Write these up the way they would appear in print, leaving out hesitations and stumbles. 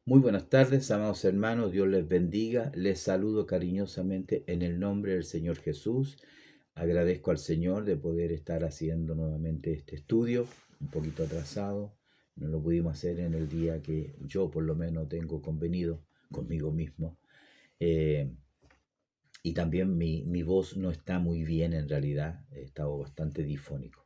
Muy buenas tardes, amados hermanos, Dios les bendiga. Les saludo cariñosamente en el nombre del Señor Jesús. Agradezco al Señor de poder estar haciendo nuevamente este estudio, un poquito atrasado. No lo pudimos hacer en el día que yo por lo menos tengo convenido conmigo mismo. Y también mi voz no está muy bien en realidad, he estado bastante difónico.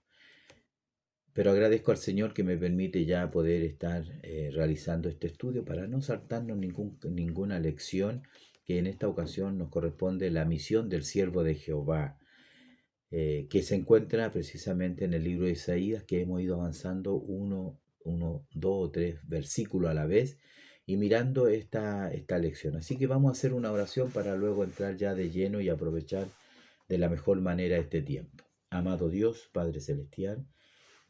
Pero agradezco al Señor que me permite ya poder estar realizando este estudio para no saltarnos ninguna lección, que en esta ocasión nos corresponde la misión del siervo de Jehová, que se encuentra precisamente en el libro de Isaías, que hemos ido avanzando dos o tres versículos a la vez y mirando esta lección. Así que vamos a hacer una oración para luego entrar ya de lleno y aprovechar de la mejor manera este tiempo. Amado Dios, Padre Celestial,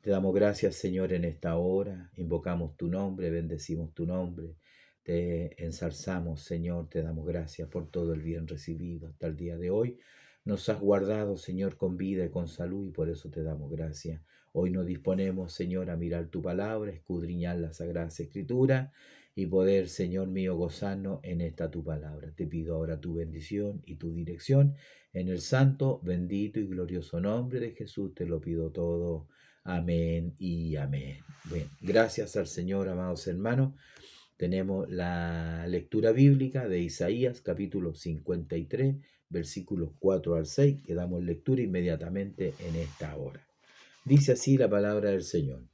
te damos gracias, Señor, en esta hora. Invocamos tu nombre, bendecimos tu nombre. Te ensalzamos, Señor. Te damos gracias por todo el bien recibido hasta el día de hoy. Nos has guardado, Señor, con vida y con salud, y por eso te damos gracias. Hoy nos disponemos, Señor, a mirar tu palabra, escudriñar la Sagrada Escritura y poder, Señor mío, gozarnos en esta tu palabra. Te pido ahora tu bendición y tu dirección. En el santo, bendito y glorioso nombre de Jesús te lo pido todo. Amén y amén. Bueno, gracias al Señor, amados hermanos. Tenemos la lectura bíblica de Isaías, capítulo 53, versículos 4 al 6, que damos lectura inmediatamente en esta hora. Dice así la palabra del Señor.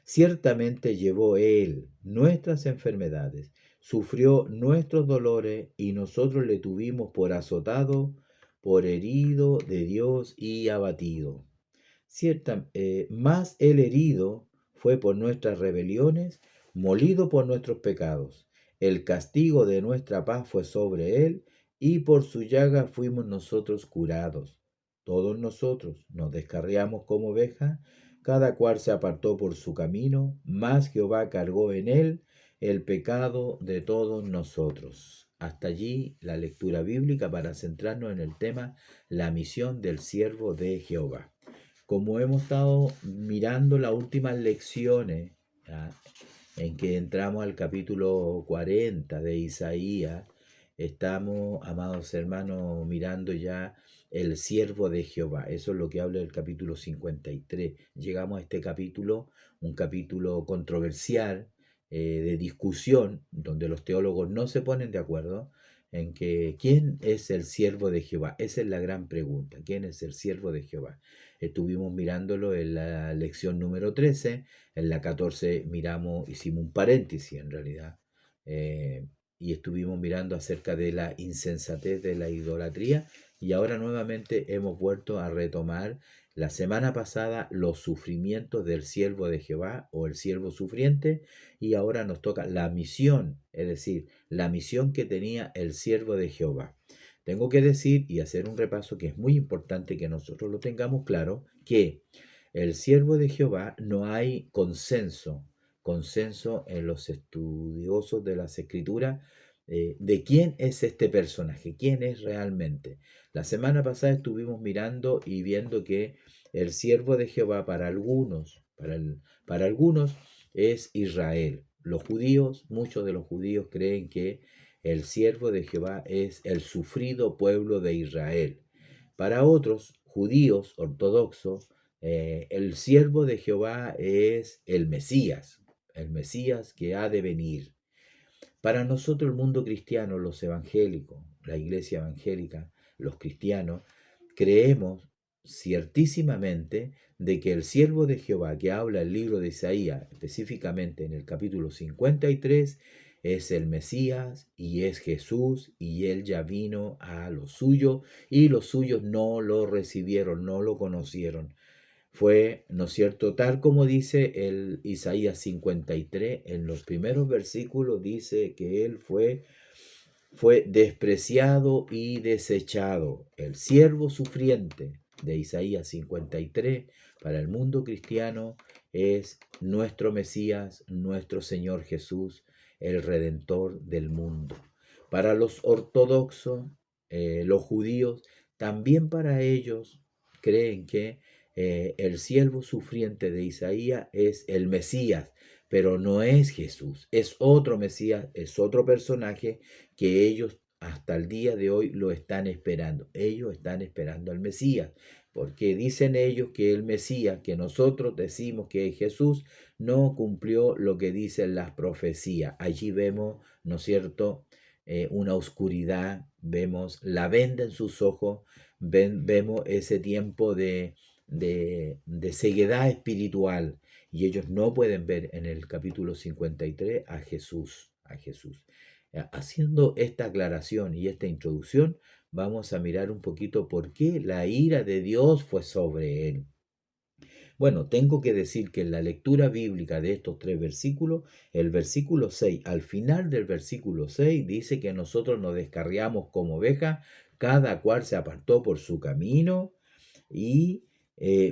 Ciertamente llevó Él nuestras enfermedades, sufrió nuestros dolores, y nosotros le tuvimos por azotado, por herido de Dios y abatido. Más el herido fue por nuestras rebeliones, molido por nuestros pecados. El castigo de nuestra paz fue sobre él, y por su llaga fuimos nosotros curados. Todos nosotros nos descarriamos como ovejas, cada cual se apartó por su camino, mas Jehová cargó en él el pecado de todos nosotros. Hasta allí la lectura bíblica para centrarnos en el tema, la misión del siervo de Jehová. Como hemos estado mirando las últimas lecciones, ¿ya?, en que entramos al capítulo 40 de Isaías, estamos, amados hermanos, mirando ya el siervo de Jehová. Eso es lo que habla el capítulo 53. Llegamos a este capítulo, un capítulo controversial, de discusión, donde los teólogos no se ponen de acuerdo en que quién es el siervo de Jehová. Esa es la gran pregunta. ¿Quién es el siervo de Jehová? Estuvimos mirándolo en la lección número 13, en la 14 hicimos un paréntesis en realidad, y estuvimos mirando acerca de la insensatez de la idolatría, y ahora nuevamente hemos vuelto a retomar la semana pasada los sufrimientos del siervo de Jehová o el siervo sufriente, y ahora nos toca la misión, es decir, la misión que tenía el siervo de Jehová. Tengo que decir y hacer un repaso que es muy importante que nosotros lo tengamos claro, que el siervo de Jehová no hay consenso en los estudiosos de las escrituras, de quién es este personaje, quién es realmente. La semana pasada estuvimos mirando y viendo que el siervo de Jehová para algunos es Israel. Los judíos, muchos de los judíos creen que el siervo de Jehová es el sufrido pueblo de Israel. Para otros judíos ortodoxos, el siervo de Jehová es el Mesías que ha de venir. Para nosotros el mundo cristiano, los evangélicos, la iglesia evangélica, los cristianos, creemos ciertísimamente de que el siervo de Jehová que habla el libro de Isaías, específicamente en el capítulo 53, es el Mesías y es Jesús, y él ya vino a los suyos y los suyos no lo recibieron, no lo conocieron. Fue, ¿no es cierto?, tal como dice el Isaías 53, en los primeros versículos dice que él fue despreciado y desechado. El siervo sufriente de Isaías 53 para el mundo cristiano es nuestro Mesías, nuestro Señor Jesús, el Redentor del mundo. Para los ortodoxos, los judíos, también para ellos creen que el siervo sufriente de Isaías es el Mesías, pero no es Jesús, es otro Mesías, es otro personaje que ellos hasta el día de hoy lo están esperando. Ellos están esperando al Mesías, porque dicen ellos que el Mesías, que nosotros decimos que es Jesús, no cumplió lo que dicen las profecías. Allí vemos, ¿no es cierto?, una oscuridad, vemos la venda en sus ojos, vemos ese tiempo de ceguedad espiritual, y ellos no pueden ver en el capítulo 53 a Jesús, a Jesús. Haciendo esta aclaración y esta introducción, vamos a mirar un poquito por qué la ira de Dios fue sobre él. Bueno, tengo que decir que en la lectura bíblica de estos tres versículos, el versículo 6, al final del versículo 6, dice que nosotros nos descarriamos como ovejas, cada cual se apartó por su camino, y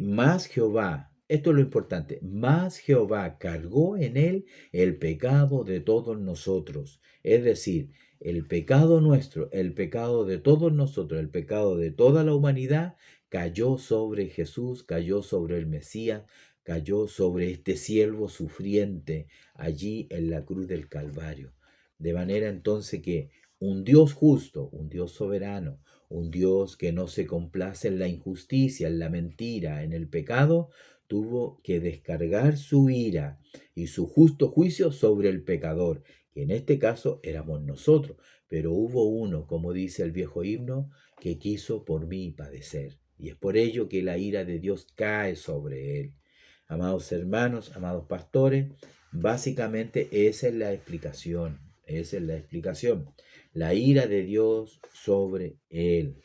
más Jehová, esto es lo importante, más Jehová cargó en él el pecado de todos nosotros. Es decir, el pecado nuestro, el pecado de todos nosotros, el pecado de toda la humanidad, cayó sobre Jesús, cayó sobre el Mesías, cayó sobre este siervo sufriente allí en la cruz del Calvario. De manera entonces que un Dios justo, un Dios soberano, un Dios que no se complace en la injusticia, en la mentira, en el pecado, tuvo que descargar su ira y su justo juicio sobre el pecador, que en este caso éramos nosotros, pero hubo uno, como dice el viejo himno, que quiso por mí padecer, y es por ello que la ira de Dios cae sobre él. Amados hermanos, amados pastores, básicamente esa es la explicación, esa es la explicación. La ira de Dios sobre él.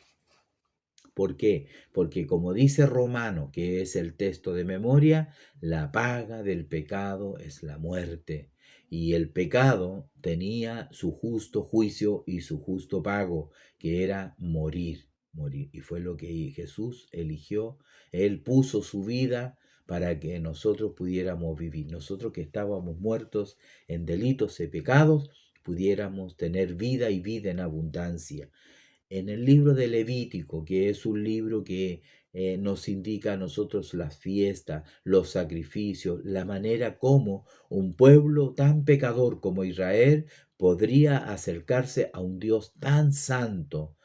¿Por qué? Porque como dice Romano, que es el texto de memoria, la paga del pecado es la muerte. Y el pecado tenía su justo juicio y su justo pago, que era morir, morir. Y fue lo que Jesús eligió. Él puso su vida para que nosotros pudiéramos vivir. Nosotros que estábamos muertos en delitos y pecados, pudiéramos tener vida y vida en abundancia. En el libro de Levítico, que es un libro que nos indica a nosotros las fiestas, los sacrificios, la manera como un pueblo tan pecador como Israel podría acercarse a un Dios tan santo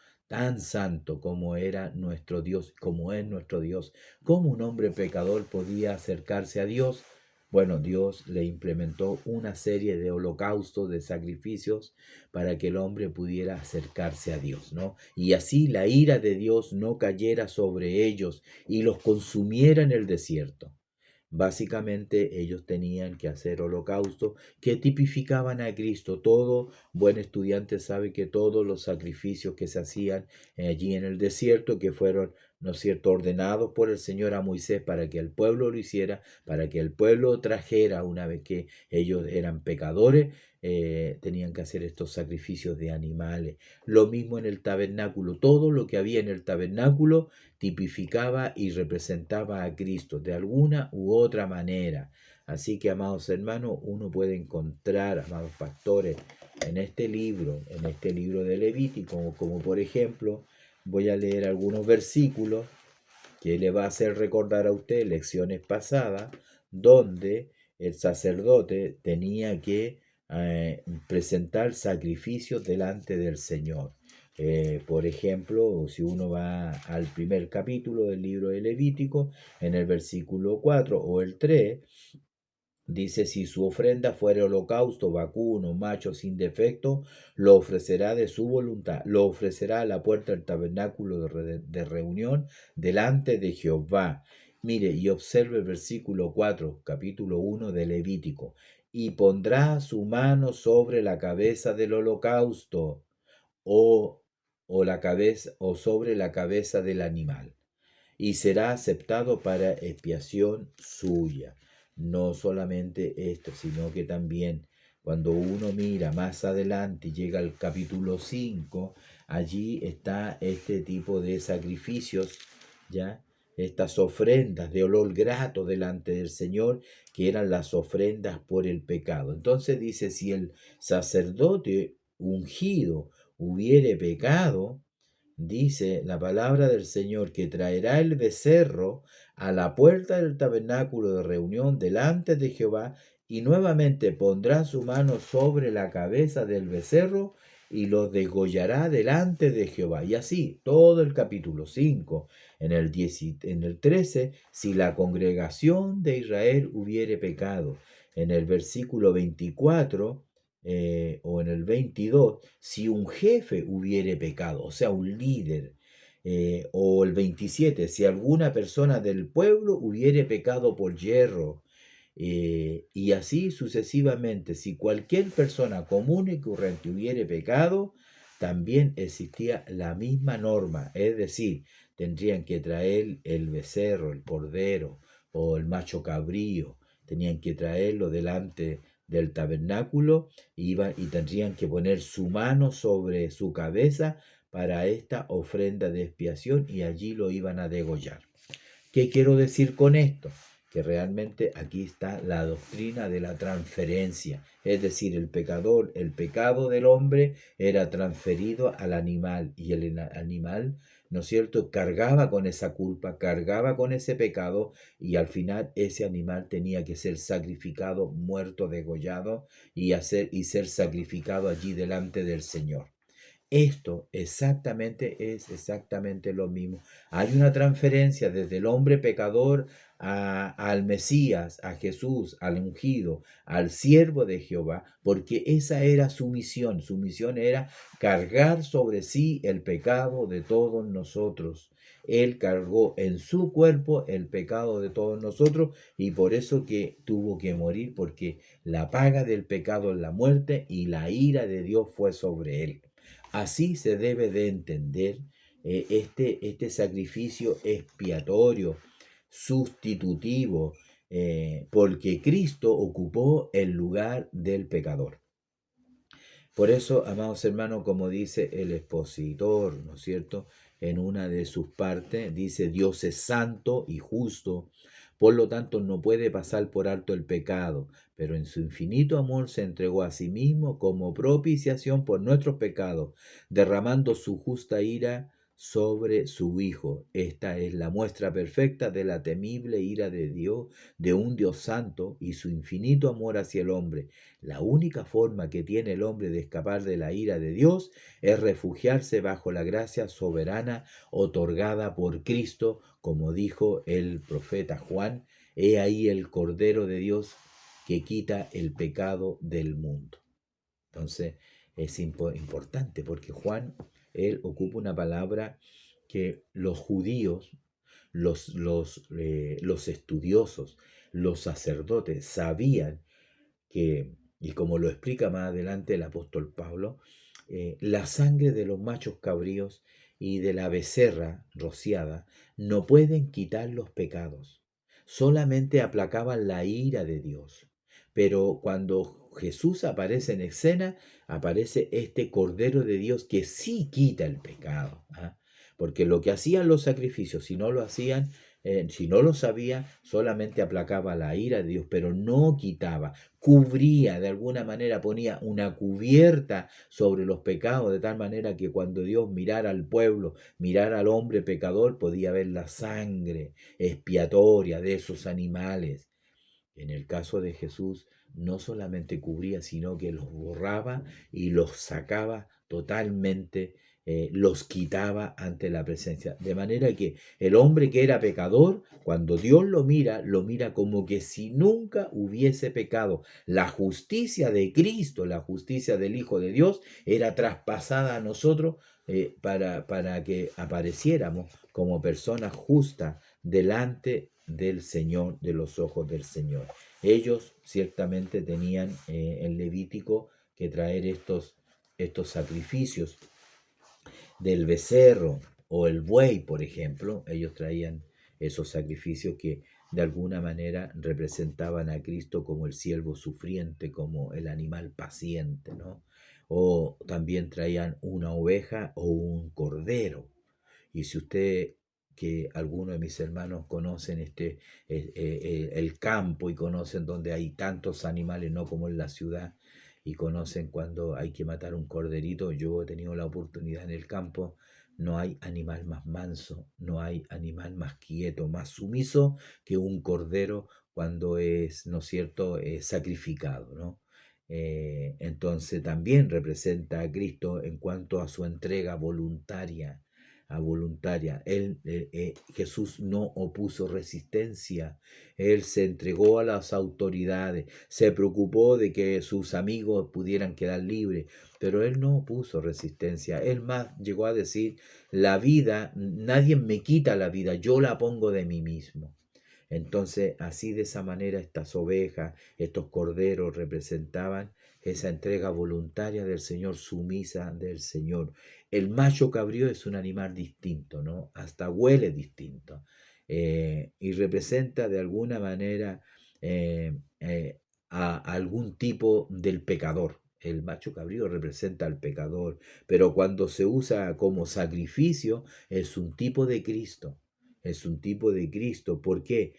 como era nuestro Dios, como es nuestro Dios. ¿Cómo un hombre pecador podía acercarse a Dios? Bueno, Dios le implementó una serie de holocaustos, de sacrificios, para que el hombre pudiera acercarse a Dios, ¿no? Y así la ira de Dios no cayera sobre ellos y los consumiera en el desierto. Básicamente ellos tenían que hacer holocaustos que tipificaban a Cristo. Todo buen estudiante sabe que todos los sacrificios que se hacían allí en el desierto, que fueron, ¿no es cierto?, ordenados por el Señor a Moisés para que el pueblo lo hiciera, para que el pueblo trajera, una vez que ellos eran pecadores, tenían que hacer estos sacrificios de animales. Lo mismo en el tabernáculo. Todo lo que había en el tabernáculo tipificaba y representaba a Cristo de alguna u otra manera. Así que, amados hermanos, uno puede encontrar, amados pastores, en este libro de Levítico, como por ejemplo, voy a leer algunos versículos que le va a hacer recordar a usted lecciones pasadas, donde el sacerdote tenía que presentar sacrificios delante del Señor. Por ejemplo, si uno va al primer capítulo del libro de Levítico, en el versículo 4 o el 3, dice: si su ofrenda fuere holocausto, vacuno, macho sin defecto, lo ofrecerá de su voluntad, lo ofrecerá a la puerta del tabernáculo de reunión delante de Jehová. Mire, y observe el versículo 4, capítulo 1 de Levítico. Y pondrá su mano sobre la cabeza del holocausto, o, la cabeza, o sobre la cabeza del animal, y será aceptado para expiación suya. No solamente esto, sino que también cuando uno mira más adelante y llega al capítulo 5, allí está este tipo de sacrificios, ¿ya? Estas ofrendas de olor grato delante del Señor, que eran las ofrendas por el pecado. Entonces dice: si el sacerdote ungido hubiere pecado, dice la palabra del Señor, que traerá el becerro a la puerta del tabernáculo de reunión delante de Jehová, y nuevamente pondrá su mano sobre la cabeza del becerro y lo degollará delante de Jehová. Y así, todo el capítulo 5, en el 13, si la congregación de Israel hubiere pecado. En el versículo 24 o en el 22, si un jefe hubiere pecado, o sea, un líder. O el 27, si alguna persona del pueblo hubiere pecado por yerro. Y así sucesivamente, si cualquier persona común y corriente hubiere pecado, también existía la misma norma, es decir, tendrían que traer el becerro, el cordero o el macho cabrío, tenían que traerlo delante del tabernáculo y tendrían que poner su mano sobre su cabeza para esta ofrenda de expiación y allí lo iban a degollar. ¿Qué quiero decir con esto? Que realmente aquí está la doctrina de la transferencia, es decir, el pecado del hombre era transferido al animal y el animal, ¿no es cierto?, cargaba con esa culpa, cargaba con ese pecado y al final ese animal tenía que ser sacrificado, muerto, degollado y ser sacrificado allí delante del Señor. Esto es exactamente lo mismo. Hay una transferencia desde el hombre pecador al Mesías, a Jesús, al ungido, al siervo de Jehová, porque esa era su misión. Su misión era cargar sobre sí el pecado de todos nosotros. Él cargó en su cuerpo el pecado de todos nosotros y por eso que tuvo que morir, porque la paga del pecado es la muerte y la ira de Dios fue sobre él. Así se debe de entender este sacrificio expiatorio, sustitutivo, porque Cristo ocupó el lugar del pecador. Por eso, amados hermanos, como dice el expositor, ¿no es cierto?, en una de sus partes, dice, Dios es santo y justo, por lo tanto no puede pasar por alto el pecado, pero en su infinito amor se entregó a sí mismo como propiciación por nuestros pecados, derramando su justa ira sobre su Hijo. Esta es la muestra perfecta de la temible ira de Dios, de un Dios santo y su infinito amor hacia el hombre. La única forma que tiene el hombre de escapar de la ira de Dios es refugiarse bajo la gracia soberana otorgada por Cristo, como dijo el profeta Juan, he ahí el Cordero de Dios que quita el pecado del mundo. Entonces es importante porque Juan, él ocupa una palabra que los judíos, los estudiosos, los sacerdotes sabían que, y como lo explica más adelante el apóstol Pablo, la sangre de los machos cabríos y de la becerra rociada no pueden quitar los pecados, solamente aplacaban la ira de Dios. Pero cuando Jesús aparece en escena, aparece este Cordero de Dios que sí quita el pecado, ¿ah? Porque lo que hacían los sacrificios, si no lo hacían, si no lo sabía, solamente aplacaba la ira de Dios, pero no quitaba, cubría, de alguna manera ponía una cubierta sobre los pecados, de tal manera que cuando Dios mirara al pueblo, mirara al hombre pecador, podía ver la sangre expiatoria de esos animales. En el caso de Jesús, no solamente cubría, sino que los borraba y los sacaba totalmente, los quitaba ante la presencia. De manera que el hombre que era pecador, cuando Dios lo mira como que si nunca hubiese pecado. La justicia de Cristo, la justicia del Hijo de Dios, era traspasada a nosotros para que apareciéramos como personas justas delante del Señor, de los ojos del Señor. Ellos ciertamente tenían en Levítico que traer estos sacrificios del becerro o el buey, por ejemplo. Ellos traían esos sacrificios que de alguna manera representaban a Cristo como el siervo sufriente, como el animal paciente, ¿no? O también traían una oveja o un cordero. Y si usted, que algunos de mis hermanos conocen el campo y conocen donde hay tantos animales, no como en la ciudad, y conocen cuando hay que matar un corderito, yo he tenido la oportunidad en el campo No hay animal más manso, no hay animal más quieto, más sumiso que un cordero cuando es, ¿no es cierto?, sacrificado, ¿no? Entonces también representa a Cristo en cuanto a su entrega voluntaria, a voluntaria. Jesús no opuso resistencia, él se entregó a las autoridades, se preocupó de que sus amigos pudieran quedar libres, pero él no opuso resistencia. Él más llegó a decir, la vida, nadie me quita la vida, yo la pongo de mí mismo. Entonces, así de esa manera estas ovejas, estos corderos representaban esa entrega voluntaria del Señor, sumisa del Señor. El macho cabrío es un animal distinto, ¿no? Hasta huele distinto. Y representa de alguna manera a algún tipo del pecador. El macho cabrío representa al pecador, pero cuando se usa como sacrificio es un tipo de Cristo. Es un tipo de Cristo. ¿Por qué?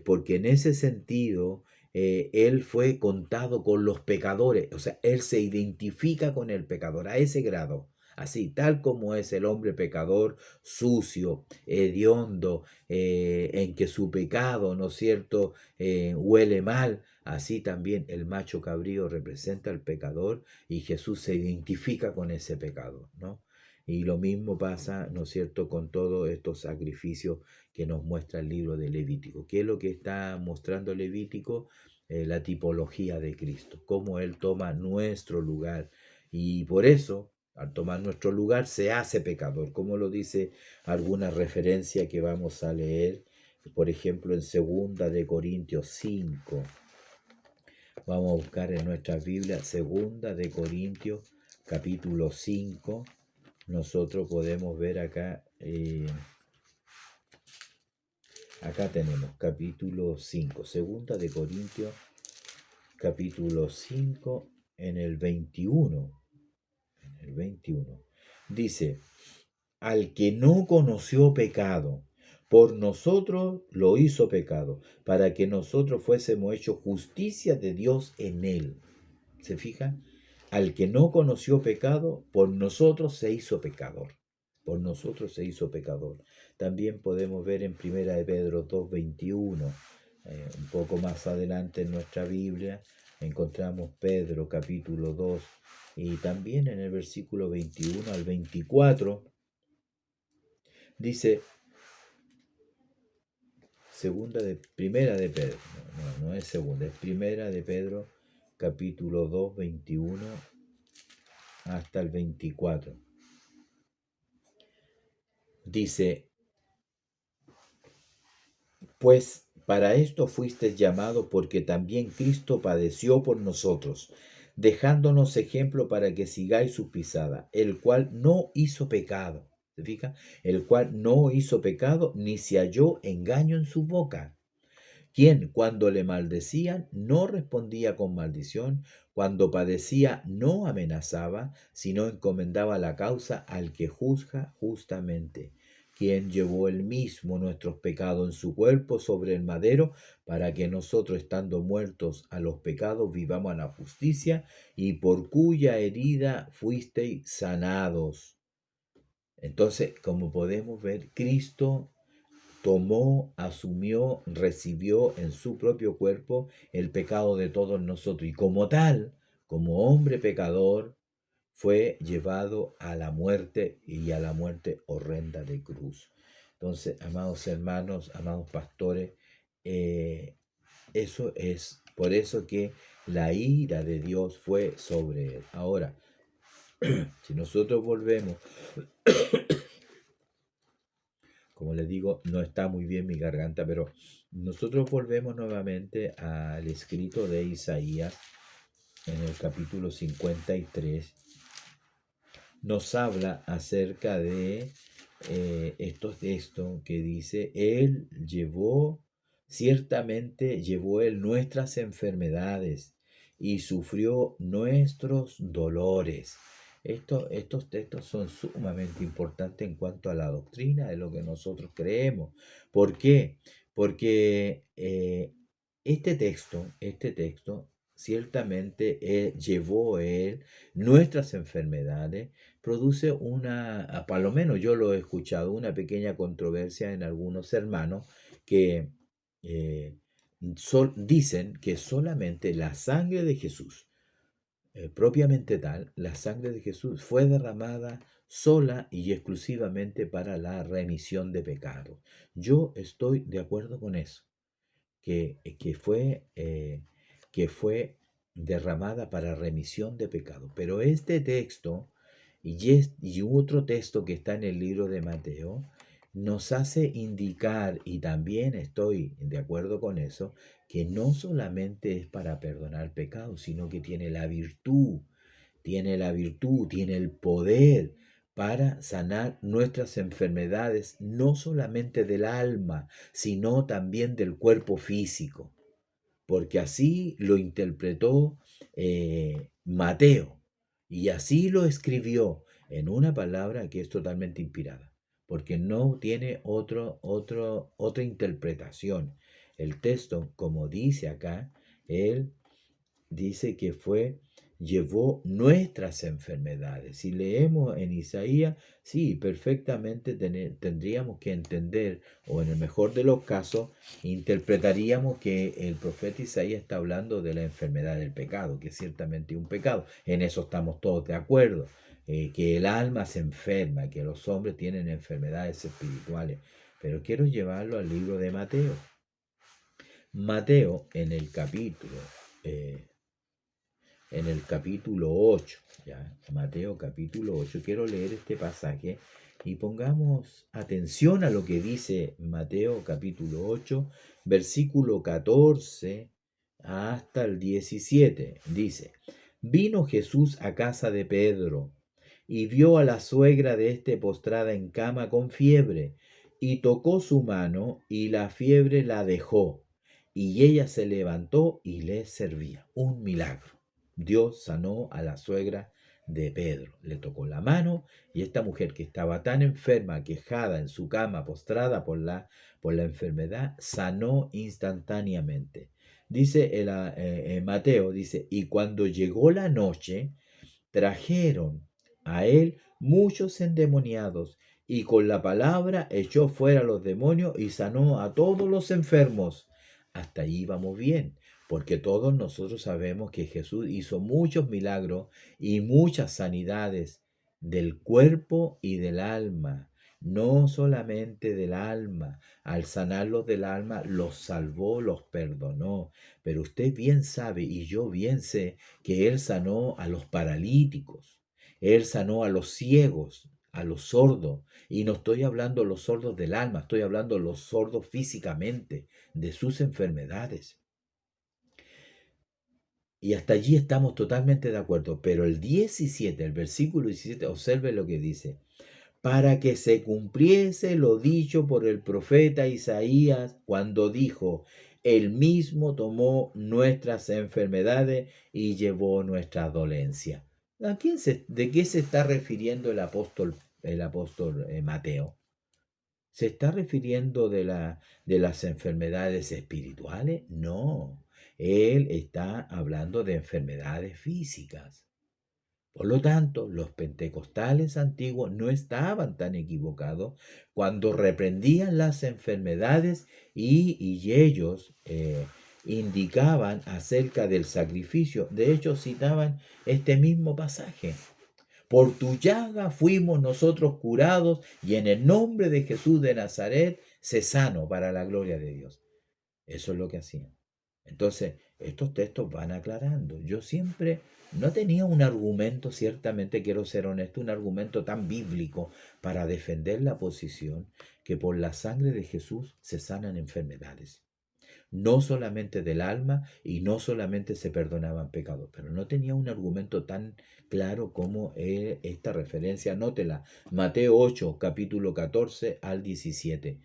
Porque en ese sentido él fue contado con los pecadores, o sea, él se identifica con el pecador a ese grado. Así, tal como es el hombre pecador, sucio, hediondo, en que su pecado, ¿no es cierto?, huele mal, así también el macho cabrío representa al pecador y Jesús se identifica con ese pecado, ¿no? Y lo mismo pasa, ¿no es cierto?, con todos estos sacrificios que nos muestra el libro de Levítico. ¿Qué es lo que está mostrando Levítico? La tipología de Cristo, cómo Él toma nuestro lugar. Y por eso, al tomar nuestro lugar, se hace pecador, como lo dice alguna referencia que vamos a leer, por ejemplo, en 2 de Corintios 5. Vamos a buscar en nuestra Biblia 2 de Corintios capítulo 5. Nosotros podemos ver acá, acá tenemos capítulo 5, 2 de Corintios capítulo 5 en el 21. En el 21. Dice, al que no conoció pecado, por nosotros lo hizo pecado, para que nosotros fuésemos hechos justicia de Dios en él. ¿Se fija? Al que no conoció pecado, por nosotros se hizo pecador. Por nosotros se hizo pecador. También podemos ver en 1 de Pedro 2:21, un poco más adelante en nuestra Biblia, encontramos Pedro capítulo 2 y también en el versículo 21 al 24 dice, primera de Pedro, no es segunda, es 1 de Pedro capítulo 2, 21 hasta el 24. Dice, pues para esto fuisteis llamados, porque también Cristo padeció por nosotros, dejándonos ejemplo para que sigáis su pisada, el cual no hizo pecado. ¿Se fija? El cual no hizo pecado, ni se halló engaño en su boca. Quien cuando le maldecían no respondía con maldición, cuando padecía no amenazaba, sino encomendaba la causa al que juzga justamente, quien llevó él mismo nuestros pecados en su cuerpo sobre el madero, para que nosotros, estando muertos a los pecados, vivamos a la justicia, y por cuya herida fuisteis sanados. Entonces, como podemos ver, Cristo tomó, asumió, recibió en su propio cuerpo el pecado de todos nosotros y como tal, como hombre pecador, fue llevado a la muerte y a la muerte horrenda de cruz. Entonces, amados hermanos, amados pastores, eso es por eso que la ira de Dios fue sobre él. Ahora, si nosotros volvemos, como les digo, no está muy bien mi garganta, pero nosotros volvemos nuevamente al escrito de Isaías en el capítulo 53. Nos habla acerca de estos textos que dice, Él llevó, ciertamente llevó Él nuestras enfermedades y sufrió nuestros dolores. Estos textos son sumamente importantes en cuanto a la doctrina de lo que nosotros creemos. ¿Por qué? Porque este texto ciertamente llevó Él nuestras enfermedades, produce por lo menos yo lo he escuchado, una pequeña controversia en algunos hermanos que eh, dicen que solamente la sangre de Jesús, propiamente tal, la sangre de Jesús fue derramada sola y exclusivamente para la remisión de pecados. Yo estoy de acuerdo con eso, que fue derramada para remisión de pecados. Pero este texto y otro texto que está en el libro de Mateo nos hace indicar, y también estoy de acuerdo con eso, que no solamente es para perdonar pecados, sino que tiene el poder para sanar nuestras enfermedades, no solamente del alma, sino también del cuerpo físico, porque así lo interpretó Mateo y así lo escribió en una palabra que es totalmente inspirada, porque no tiene otra interpretación. El texto, como dice acá, él dice que llevó nuestras enfermedades. Si leemos en Isaías, sí, perfectamente tendríamos que entender, o en el mejor de los casos, interpretaríamos que el profeta Isaías está hablando de la enfermedad del pecado, que es ciertamente un pecado. En eso estamos todos de acuerdo. Que el alma se enferma, que los hombres tienen enfermedades espirituales. Pero quiero llevarlo al libro de Mateo. Mateo eh, en el capítulo 8, ¿ya? Mateo capítulo 8, quiero leer este pasaje y pongamos atención a lo que dice Mateo capítulo 8, versículo 14 hasta el 17. Dice, vino Jesús a casa de Pedro y vio a la suegra de éste postrada en cama con fiebre, y tocó su mano y la fiebre la dejó, y ella se levantó y le servía. Un milagro. Dios sanó a la suegra de Pedro. Le tocó la mano y esta mujer que estaba tan enferma, quejada en su cama, postrada por la enfermedad, sanó instantáneamente. Dice Mateo, dice, y cuando llegó la noche, trajeron a él muchos endemoniados y con la palabra echó fuera los demonios y sanó a todos los enfermos. Hasta ahí vamos bien, porque todos nosotros sabemos que Jesús hizo muchos milagros y muchas sanidades del cuerpo y del alma, no solamente del alma. Al sanarlos del alma, los salvó, los perdonó. Pero usted bien sabe y yo bien sé que Él sanó a los paralíticos, Él sanó a los ciegos, a los sordos. Y no estoy hablando de los sordos del alma, estoy hablando de los sordos físicamente, de sus enfermedades. Y hasta allí estamos totalmente de acuerdo. Pero el 17, el versículo 17, observe lo que dice. Para que se cumpliese lo dicho por el profeta Isaías cuando dijo, Él mismo tomó nuestras enfermedades y llevó nuestras dolencias. ¿De qué se está refiriendo el apóstol Mateo? ¿Se está refiriendo de las enfermedades espirituales? No, él está hablando de enfermedades físicas. Por lo tanto, los pentecostales antiguos no estaban tan equivocados cuando reprendían las enfermedades y ellos indicaban acerca del sacrificio. De hecho, citaban este mismo pasaje. Por tu llaga fuimos nosotros curados y en el nombre de Jesús de Nazaret se sano para la gloria de Dios. Eso es lo que hacían. Entonces, estos textos van aclarando. Yo siempre no tenía un argumento, ciertamente quiero ser honesto, un argumento tan bíblico para defender la posición que por la sangre de Jesús se sanan enfermedades. No solamente del alma y no solamente se perdonaban pecados, pero no tenía un argumento tan claro como esta referencia. Anótela, Mateo 8, capítulo 14 al 17.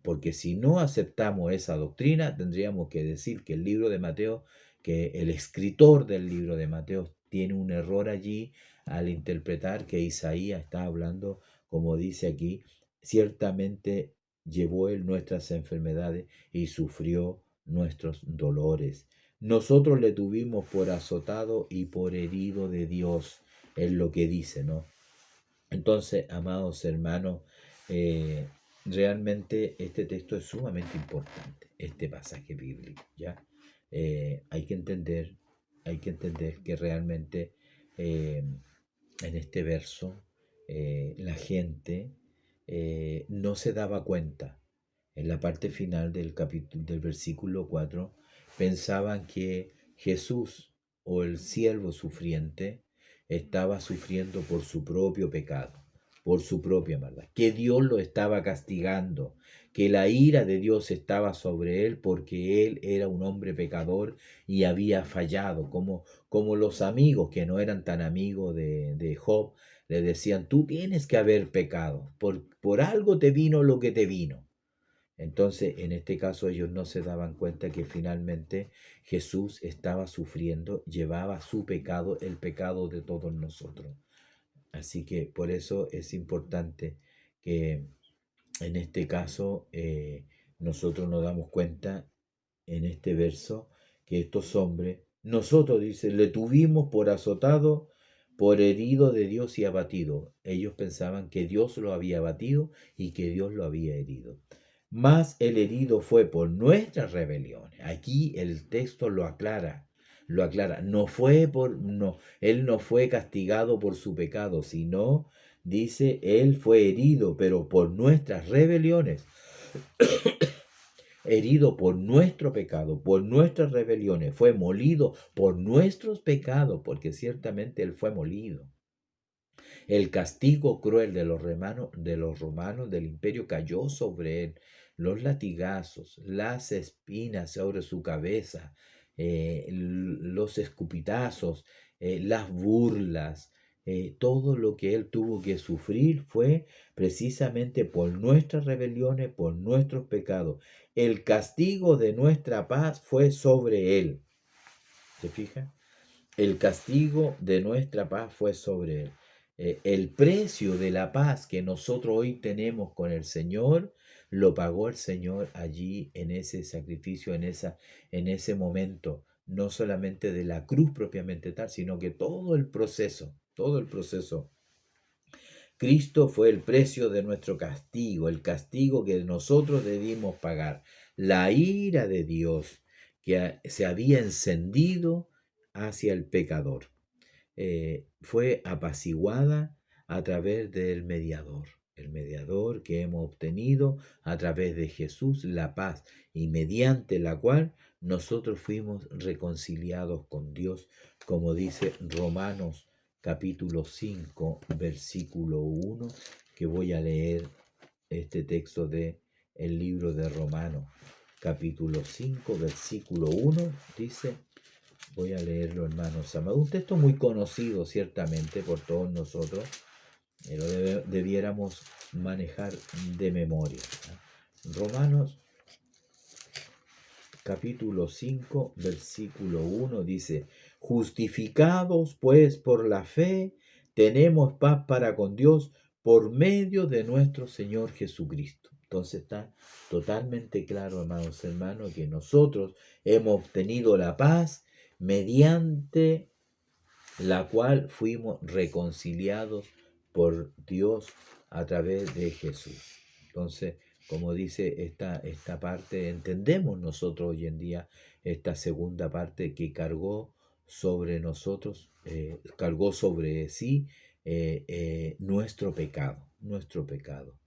Porque si no aceptamos esa doctrina, tendríamos que decir que el libro de Mateo, que el escritor del libro de Mateo tiene un error allí al interpretar que Isaías está hablando, como dice aquí, ciertamente llevó él nuestras enfermedades y sufrió nuestros dolores. nosotros le tuvimos por azotado y por herido de Dios, es lo que dice, ¿no? Entonces, amados hermanos, eh, realmente este texto es sumamente importante, este pasaje bíblico, ¿ya? Hay que entender, que realmente eh, en este verso la gente no se daba cuenta. En la parte final del capítulo, del versículo 4, pensaban que Jesús o el siervo sufriente estaba sufriendo por su propio pecado, por su propia maldad, que Dios lo estaba castigando, que la ira de Dios estaba sobre él porque él era un hombre pecador y había fallado, como los amigos que no eran tan amigos de Job, le decían, tú tienes que haber pecado, por algo te vino lo que te vino. Entonces, en este caso, ellos no se daban cuenta que finalmente Jesús estaba sufriendo, llevaba su pecado, el pecado de todos nosotros. Así que por eso es importante que en este caso nosotros nos damos cuenta en este verso que estos hombres, nosotros, dice, le tuvimos por azotado, por herido de Dios y abatido. Ellos pensaban que Dios lo había abatido y que Dios lo había herido. Mas el herido fue por nuestras rebeliones. Aquí el texto lo aclara. Lo aclara. No fue por, no, él no fue castigado por su pecado, sino, dice, él fue herido, pero por nuestras rebeliones, herido por nuestro pecado, por nuestras rebeliones, fue molido por nuestros pecados, porque ciertamente él fue molido. El castigo cruel de los romanos del imperio cayó sobre él. Los latigazos, las espinas sobre su cabeza, los escupitazos, las burlas, todo lo que él tuvo que sufrir fue precisamente por nuestras rebeliones, por nuestros pecados. El castigo de nuestra paz fue sobre él. ¿Se fija? El castigo de nuestra paz fue sobre él. El precio de la paz que nosotros hoy tenemos con el Señor, lo pagó el Señor allí en ese sacrificio, en ese momento, no solamente de la cruz propiamente tal, sino que todo el proceso, todo el proceso. Cristo fue el precio de nuestro castigo, el castigo que nosotros debimos pagar. La ira de Dios que se había encendido hacia el pecador fue apaciguada a través del mediador, el mediador que hemos obtenido a través de Jesús, la paz, y mediante la cual nosotros fuimos reconciliados con Dios, como dice Romanos capítulo 5, versículo 1, que voy a leer este texto de el libro de Romanos, capítulo 5, versículo 1, dice, voy a leerlo, hermanos amados. Un texto muy conocido, ciertamente, por todos nosotros. Lo debiéramos manejar de memoria. Romanos, capítulo 5, versículo 1, dice: justificados, pues, por la fe, tenemos paz para con Dios por medio de nuestro Señor Jesucristo. Entonces está totalmente claro, amados hermanos, que nosotros hemos obtenido la paz mediante la cual fuimos reconciliados por Dios a través de Jesús. Entonces, como dice esta parte, entendemos nosotros hoy en día esta segunda parte que cargó sobre nosotros, cargó sobre sí nuestro pecado, nuestro pecado.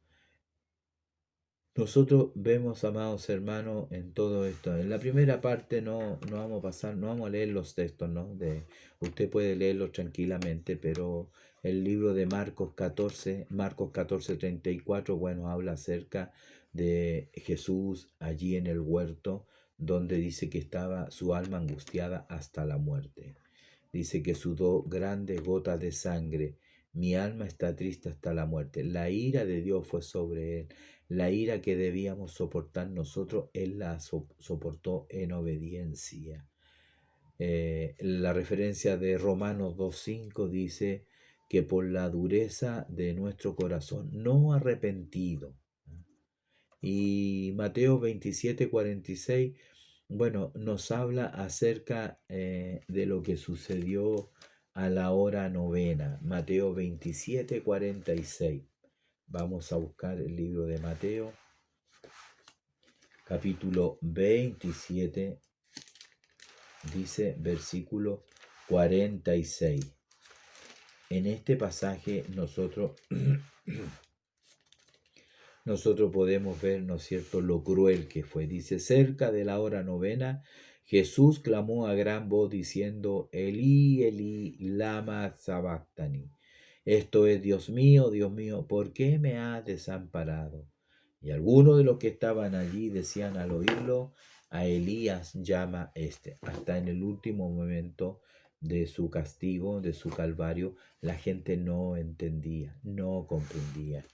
Nosotros vemos, amados hermanos, en todo esto. En la primera parte no vamos a pasar, no vamos a leer los textos, ¿no? Usted puede leerlos tranquilamente, pero el libro de Marcos 14, 34, bueno, habla acerca de Jesús allí en el huerto, donde dice que estaba su alma angustiada hasta la muerte. Dice que sudó grandes gotas de sangre. Mi alma está triste hasta la muerte. La ira de Dios fue sobre él. La ira que debíamos soportar nosotros, él la soportó en obediencia. La referencia de Romanos 2.5 dice que por la dureza de nuestro corazón, no arrepentido. Y Mateo 27.46 Bueno, nos habla acerca de lo que sucedió a la hora novena, Mateo 27:46. Vamos a buscar el libro de Mateo, capítulo 27, dice versículo 46. En este pasaje nosotros podemos ver, ¿no es cierto?, lo cruel que fue. Dice, cerca de la hora novena, Jesús clamó a gran voz diciendo, Elí, Elí, lama sabactani. Esto es, Dios mío, ¿por qué me has desamparado? Y algunos de los que estaban allí decían al oírlo, a Elías llama este. Hasta en el último momento de su castigo, de su calvario, la gente no entendía, no comprendía.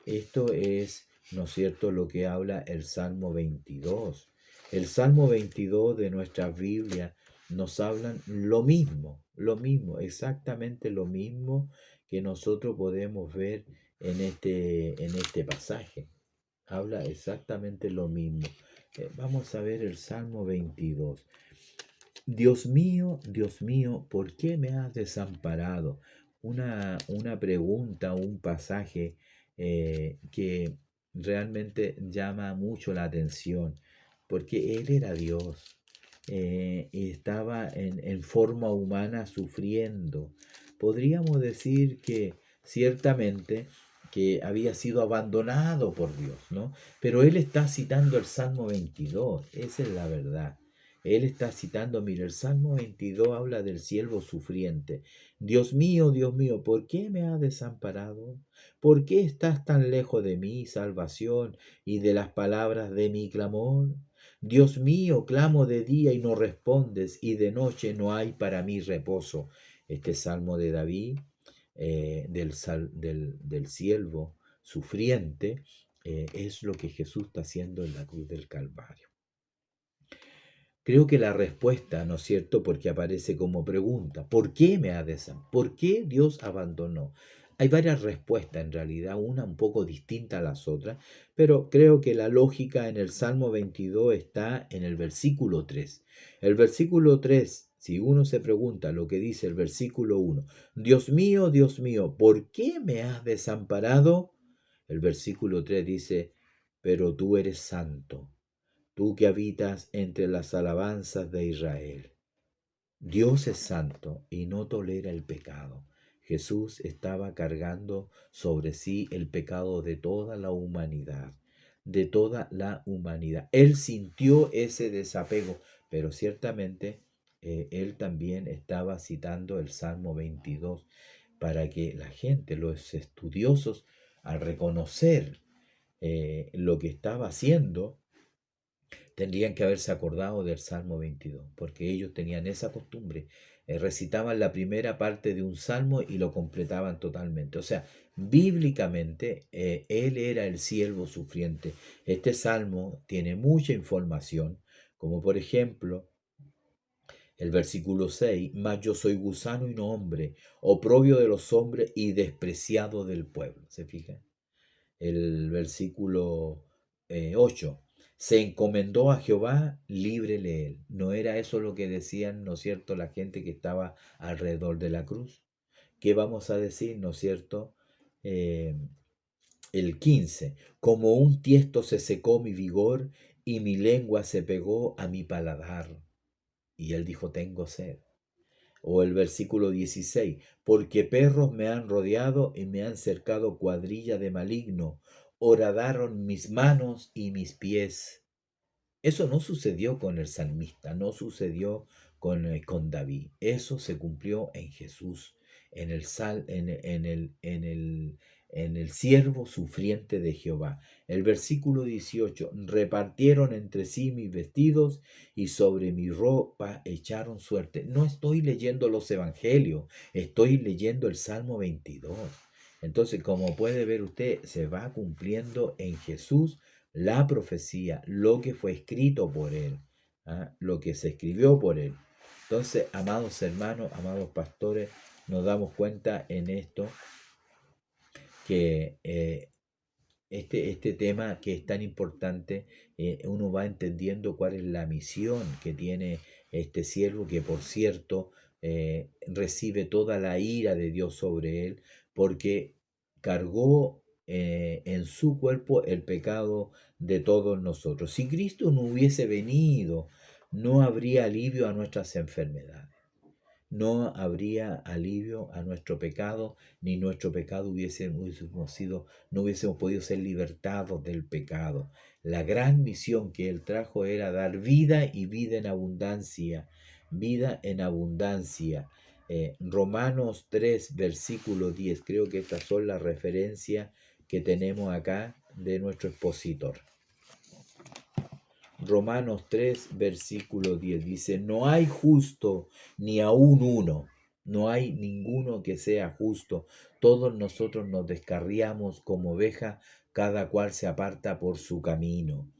Esto es, ¿no es cierto?, lo que habla el Salmo 22. El Salmo 22 de nuestra Biblia nos hablan lo mismo, exactamente lo mismo que nosotros podemos ver en este pasaje. Habla exactamente lo mismo. Vamos a ver el Salmo 22. Dios mío, ¿por qué me has desamparado? Una pregunta, un pasaje que realmente llama mucho la atención, porque Él era Dios y estaba en forma humana sufriendo. Podríamos decir que ciertamente que había sido abandonado por Dios, ¿no? Pero Él está citando el Salmo 22, esa es la verdad. Él está citando, mire, el Salmo 22 habla del siervo sufriente. Dios mío, ¿por qué me has desamparado? ¿Por qué estás tan lejos de mí, salvación, y de las palabras de mi clamor? Dios mío, clamo de día y no respondes, y de noche no hay para mí reposo. Este salmo de David, del siervo sufriente, es lo que Jesús está haciendo en la cruz del Calvario. Creo que la respuesta, ¿no es cierto?, porque aparece como pregunta, ¿por qué me ha desamparado? ¿Por qué Dios abandonó? Hay varias respuestas en realidad, una un poco distinta a las otras, pero creo que la lógica en el Salmo 22 está en el versículo 3. El versículo 3, si uno se pregunta lo que dice el versículo 1, Dios mío, ¿por qué me has desamparado? El versículo 3 dice, pero tú eres santo, tú que habitas entre las alabanzas de Israel. Dios es santo y no tolera el pecado. Jesús estaba cargando sobre sí el pecado de toda la humanidad, de toda la humanidad. Él sintió ese desapego, pero ciertamente él también estaba citando el Salmo 22 para que la gente, los estudiosos, al reconocer lo que estaba haciendo, tendrían que haberse acordado del Salmo 22, porque ellos tenían esa costumbre. Recitaban la primera parte de un salmo y lo completaban totalmente. O sea, bíblicamente, él era el siervo sufriente. Este salmo tiene mucha información, como por ejemplo el versículo 6, mas yo soy gusano y no hombre, oprobio de los hombres y despreciado del pueblo. ¿Se fijan? El versículo 8. Se encomendó a Jehová, líbrele él. ¿No era eso lo que decían, no es cierto, la gente que estaba alrededor de la cruz? ¿Qué vamos a decir, no es cierto? Eh, el 15. Como un tiesto se secó mi vigor y mi lengua se pegó a mi paladar. Y él dijo, tengo sed. O el versículo 16, porque perros me han rodeado y me han cercado cuadrilla de maligno, horadaron mis manos y mis pies. Eso no sucedió con el salmista, no sucedió con David. Eso se cumplió en Jesús, en el siervo sufriente de Jehová. El versículo 18, repartieron entre sí mis vestidos y sobre mi ropa echaron suerte. No estoy leyendo los evangelios, estoy leyendo el Salmo 22. Entonces, como puede ver usted, se va cumpliendo en Jesús la profecía, lo que fue escrito por él, ¿ah? Lo que se escribió por él. Entonces, amados hermanos, amados pastores, nos damos cuenta en esto que este tema que es tan importante, uno va entendiendo cuál es la misión que tiene este siervo, que por cierto recibe toda la ira de Dios sobre él, porque cargó en su cuerpo el pecado de todos nosotros. Si Cristo no hubiese venido, no habría alivio a nuestras enfermedades, no habría alivio a nuestro pecado, ni nuestro pecado no hubiésemos podido ser libertados del pecado. La gran misión que Él trajo era dar vida y vida en abundancia, vida en abundancia. Romanos 3, versículo 10, creo que estas son las referencias que tenemos acá de nuestro expositor. Romanos 3, versículo 10 dice, no hay justo ni aún uno, no hay ninguno que sea justo. Todos nosotros nos descarriamos como ovejas, cada cual se aparta por su camino.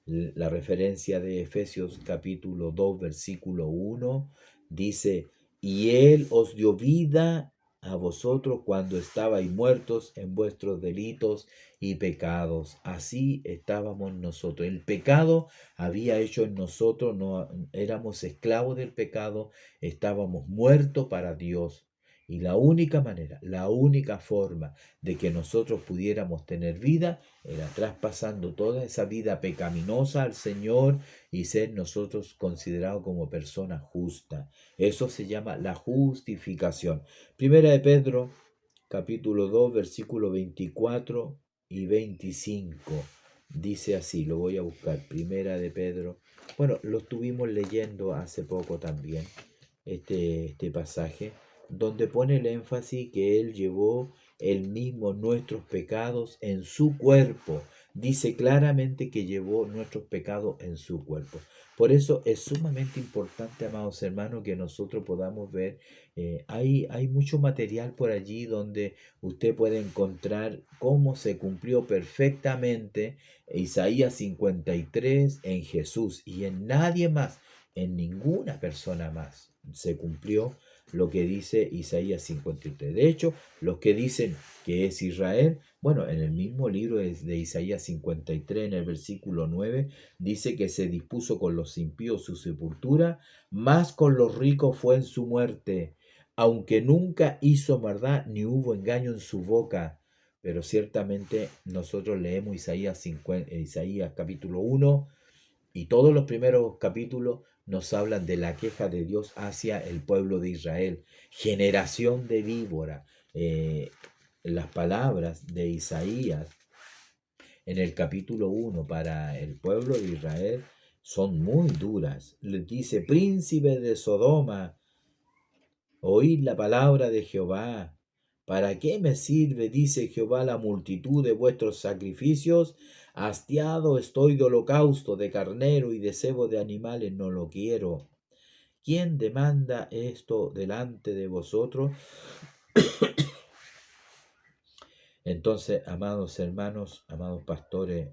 La referencia de Efesios capítulo 2, versículo 1 dice, y Él os dio vida a vosotros cuando estabais muertos en vuestros delitos y pecados. Así estábamos nosotros. El pecado había hecho en nosotros, no éramos esclavos del pecado, estábamos muertos para Dios. Y la única manera, la única forma de que nosotros pudiéramos tener vida era traspasando toda esa vida pecaminosa al Señor y ser nosotros considerados como personas justas. Eso se llama la justificación. Primera de Pedro, capítulo 2, versículo 24 y 25. Dice así, lo voy a buscar, Primera de Pedro. Bueno, lo estuvimos leyendo hace poco también, este pasaje, donde pone el énfasis que Él llevó Él mismo nuestros pecados en su cuerpo. Dice claramente que llevó nuestros pecados en su cuerpo. Por eso es sumamente importante, amados hermanos, que nosotros podamos ver, hay mucho material por allí donde usted puede encontrar cómo se cumplió perfectamente Isaías 53 en Jesús y en nadie más, en ninguna persona más se cumplió lo que dice Isaías 53. De hecho, los que dicen que es Israel, bueno, en el mismo libro de Isaías 53, en el versículo 9, dice que se dispuso con los impíos su sepultura, más con los ricos fue en su muerte, aunque nunca hizo maldad ni hubo engaño en su boca. Pero ciertamente nosotros leemos Isaías capítulo 1 y todos los primeros capítulos nos hablan de la queja de Dios hacia el pueblo de Israel. Generación de víbora. Las palabras de Isaías en el capítulo 1 para el pueblo de Israel son muy duras. Les dice, príncipe de Sodoma, oíd la palabra de Jehová. ¿Para qué me sirve, dice Jehová, la multitud de vuestros sacrificios? Hastiado estoy de holocausto, de carnero y de cebo de animales, no lo quiero. ¿Quién demanda esto delante de vosotros? Entonces, amados hermanos, amados pastores,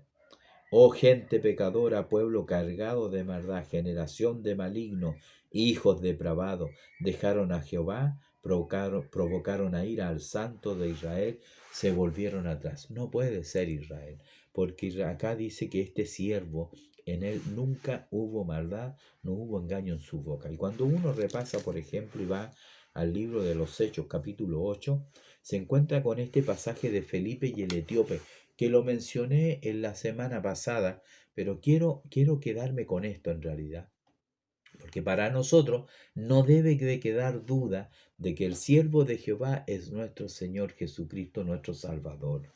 oh gente pecadora, pueblo cargado de maldad, generación de malignos, hijos depravados, dejaron a Jehová, provocaron a ira al santo de Israel, se volvieron atrás. No puede ser Israel, porque acá dice que este siervo, en él nunca hubo maldad, no hubo engaño en su boca. Y cuando uno repasa, por ejemplo, y va al libro de los Hechos, capítulo 8, se encuentra con este pasaje de Felipe y el etíope, que lo mencioné en la semana pasada, pero quiero quedarme con esto en realidad, porque para nosotros no debe de quedar duda de que el siervo de Jehová es nuestro Señor Jesucristo, nuestro Salvador.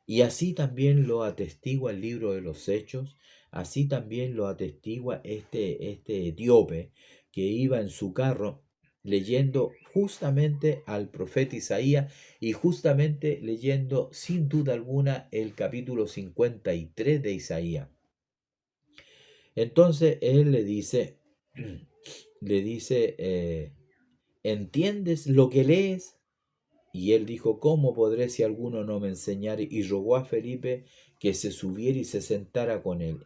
Y así también lo atestigua el libro de los Hechos, así también lo atestigua este etíope que iba en su carro leyendo justamente al profeta Isaías y justamente leyendo sin duda alguna el capítulo 53 de Isaías. Entonces él le dice, ¿entiendes lo que lees? Y él dijo, ¿cómo podré si alguno no me enseñare? Y rogó a Felipe que se subiera y se sentara con él.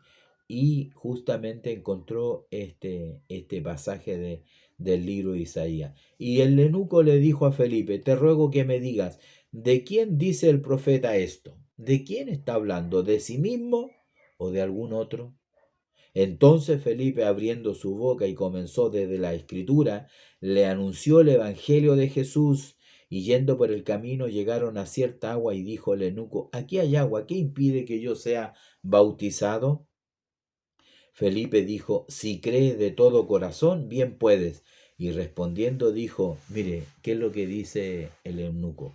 Y justamente encontró este pasaje del libro de Isaías. Y el eunuco le dijo a Felipe, te ruego que me digas, ¿de quién dice el profeta esto? ¿De quién está hablando? ¿De sí mismo o de algún otro? Entonces Felipe, abriendo su boca y comenzó desde la escritura, le anunció el evangelio de Jesús. Y yendo por el camino llegaron a cierta agua y dijo el eunuco, aquí hay agua, ¿qué impide que yo sea bautizado? Felipe dijo, si crees de todo corazón, bien puedes. Y respondiendo dijo, mire, ¿qué es lo que dice el eunuco?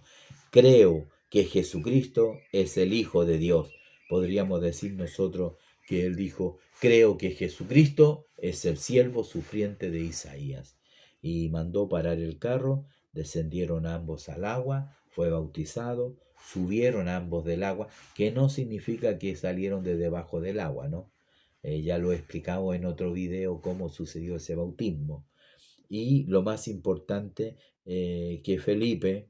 Creo que Jesucristo es el Hijo de Dios. Podríamos decir nosotros que él dijo, creo que Jesucristo es el siervo sufriente de Isaías. Y mandó parar el carro, descendieron ambos al agua, fue bautizado, subieron ambos del agua, que no significa que salieron de debajo del agua, ¿no? Ya lo he explicado en otro video cómo sucedió ese bautismo. Y lo más importante, que Felipe,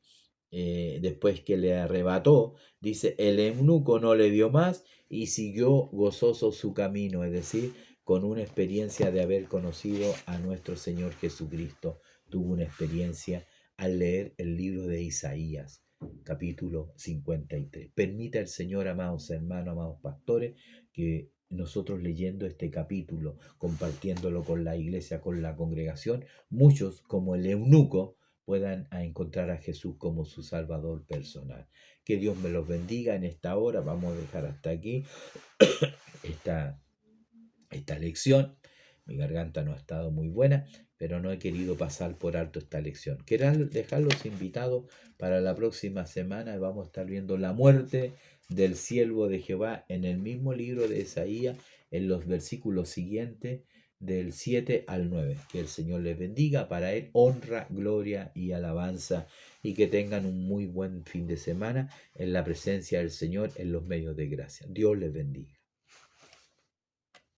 después que le arrebató, dice, el eunuco no le vio más y siguió gozoso su camino, es decir, con una experiencia de haber conocido a nuestro Señor Jesucristo. Tuvo una experiencia al leer el libro de Isaías, capítulo 53. Permita el Señor, amados hermanos, amados pastores, que nosotros leyendo este capítulo, compartiéndolo con la iglesia, con la congregación, muchos como el eunuco puedan encontrar a Jesús como su Salvador personal. Que Dios me los bendiga en esta hora. Vamos a dejar hasta aquí esta, esta lección. Mi garganta no ha estado muy buena, pero no he querido pasar por alto esta lección. Quiero dejarlos invitados para la próxima semana. Vamos a estar viendo la muerte del siervo de Jehová en el mismo libro de Isaías, en los versículos siguientes, del 7 al 9. Que el Señor les bendiga. Para Él honra, gloria y alabanza. Y que tengan un muy buen fin de semana en la presencia del Señor en los medios de gracia. Dios les bendiga.